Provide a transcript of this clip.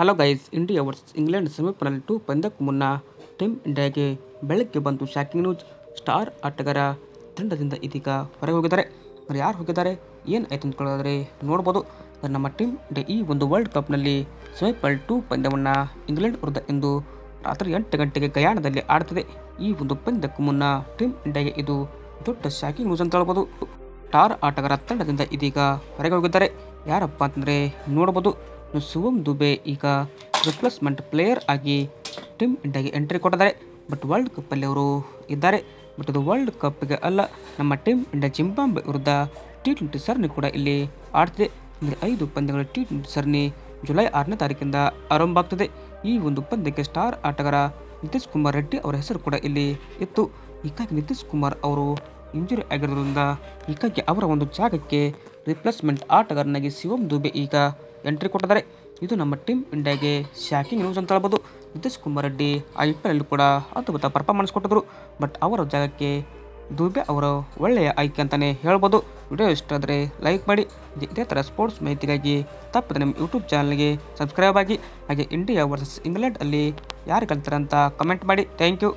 Hello guys, India versus England semifinal 2 ಪಂದ್ಯಕ್ಕೂ ಮುನ್ನ team ಇಂಡಿಯಾಗೆ ಬೆಳಗ್ಗೆ ಬಂತು ಶಾಕಿಂಗ್ ನ್ಯೂಸ್. ಸ್ಟಾರ್ ಆಟಗಾರ ತಂಡದಿಂದ ಇದೀಗ ಹೊರಗೆ ಹೋಗಿದ್ದಾರೆ. ಯಾರು ಹೋಗಿದ್ದಾರೆ, ಏನು ಆಯ್ತು ಅಂದ್ಕೊಳ್ಳೋದ್ರೆ ನೋಡ್ಬೋದು. ನಮ್ಮ ಟೀಮ್ ಇಂಡಿಯಾ ಈ ಒಂದು ವರ್ಲ್ಡ್ ಕಪ್ನಲ್ಲಿ ಸೆಮಿಫೈನಲ್ 2 ಪಂದ್ಯವನ್ನು ಇಂಗ್ಲೆಂಡ್ ವಿರುದ್ಧ ಇಂದು ರಾತ್ರಿ 8 ಗಂಟೆಗೆ ಗಯಾನದಲ್ಲಿ ಆಡ್ತಿದೆ. ಈ ಒಂದು ಪಂದ್ಯಕ್ಕೂ ಮುನ್ನ ಟೀಮ್ ಇಂಡಿಯಾಗೆ ಇದು ದೊಡ್ಡ ಶಾಕಿಂಗ್ ನ್ಯೂಸ್ ಅಂತ ಹೇಳ್ಬೋದು. ಸ್ಟಾರ್ ಆಟಗಾರ ತಂಡದಿಂದ ಇದೀಗ ಹೊರಗೆ ಹೋಗಿದ್ದಾರೆ. ಯಾರಪ್ಪ ಅಂತಂದರೆ ನೋಡ್ಬೋದು, ಶಿವಮ್ ದುಬೆ ಈಗ ರಿಪ್ಲೇಸ್ಮೆಂಟ್ ಪ್ಲೇಯರ್ ಆಗಿ ಟೀಮ್ ಇಂಡಿಯಾಗೆ ಎಂಟ್ರಿ ಕೊಟ್ಟಿದ್ದಾರೆ. ಬಟ್ ವರ್ಲ್ಡ್ ಕಪ್ಪಲ್ಲಿ ಅವರು ಇದ್ದಾರೆ. ಬಟ್ ಇದು ವರ್ಲ್ಡ್ ಕಪ್ಗೆ ಅಲ್ಲ, ನಮ್ಮ ಟೀಮ್ ಇಂಡಿಯಾ ಜಿಂಬಾಬ್ವೆ ವಿರುದ್ಧ T20 ಸರಣಿ ಕೂಡ ಇಲ್ಲಿ ಆಡ್ತಿದೆ. ಅಂದರೆ 5 ಪಂದ್ಯಗಳ T20 ಸರಣಿ ಜುಲೈ 6ನೇ ತಾರೀಕಿಂದ ಆರಂಭ ಆಗ್ತಿದೆ. ಈ ಒಂದು ಪಂದ್ಯಕ್ಕೆ ಸ್ಟಾರ್ ಆಟಗಾರ ನಿತೀಶ್ ಕುಮಾರ್ ರೆಡ್ಡಿ ಅವರ ಹೆಸರು ಕೂಡ ಇಲ್ಲಿ ಇತ್ತು. ಹೀಗಾಗಿ ನಿತೀಶ್ ಕುಮಾರ್ ಅವರು ಇಂಜುರಿ ಆಗಿರೋದ್ರಿಂದ ಹೀಗಾಗಿ ಅವರ ಒಂದು ಜಾಗಕ್ಕೆ ರಿಪ್ಲೇಸ್ಮೆಂಟ್ ಆಟಗಾರನಾಗಿ ಶಿವಮ್ ದುಬೆ ಈಗ ಎಂಟ್ರಿ ಕೊಟ್ಟಿದ್ದಾರೆ. ಇದು ನಮ್ಮ ಟೀಮ್ ಇಂಡಿಯಾಗೆ ಶಾಕಿಂಗ್ ನ್ಯೂಸ್ ಅಂತ ಹೇಳ್ಬೋದು. ನಿತೀಶ್ ಕುಮಾರ್ ರೆಡ್ಡಿ IPL ಕೂಡ ಅದ್ಭುತ ಪರ್ಫಾರ್ಮೆನ್ಸ್ ಕೊಟ್ಟಿದ್ರು. ಬಟ್ ಅವರ ಜಾಗಕ್ಕೆ ದುಬೆ ಅವರು ಒಳ್ಳೆಯ ಆಯ್ಕೆ ಅಂತಲೇ ಹೇಳ್ಬೋದು. ವಿಡಿಯೋ ಇಷ್ಟ ಆದರೆ ಲೈಕ್ ಮಾಡಿ. ಇದೇ ಥರ ಸ್ಪೋರ್ಟ್ಸ್ ಮಾಹಿತಿಗಾಗಿ ತಪ್ಪದೆ ನಮ್ಮ ಯೂಟ್ಯೂಬ್ ಚಾನಲ್ಗೆ ಸಬ್ಸ್ಕ್ರೈಬ್ ಆಗಿ. ಹಾಗೆ ಇಂಡಿಯಾ ವರ್ಸಸ್ ಇಂಗ್ಲೆಂಡ್ ಅಲ್ಲಿ ಯಾರು ಗೆಲ್ತಾರೆ ಅಂತ ಕಮೆಂಟ್ ಮಾಡಿ. Thank you.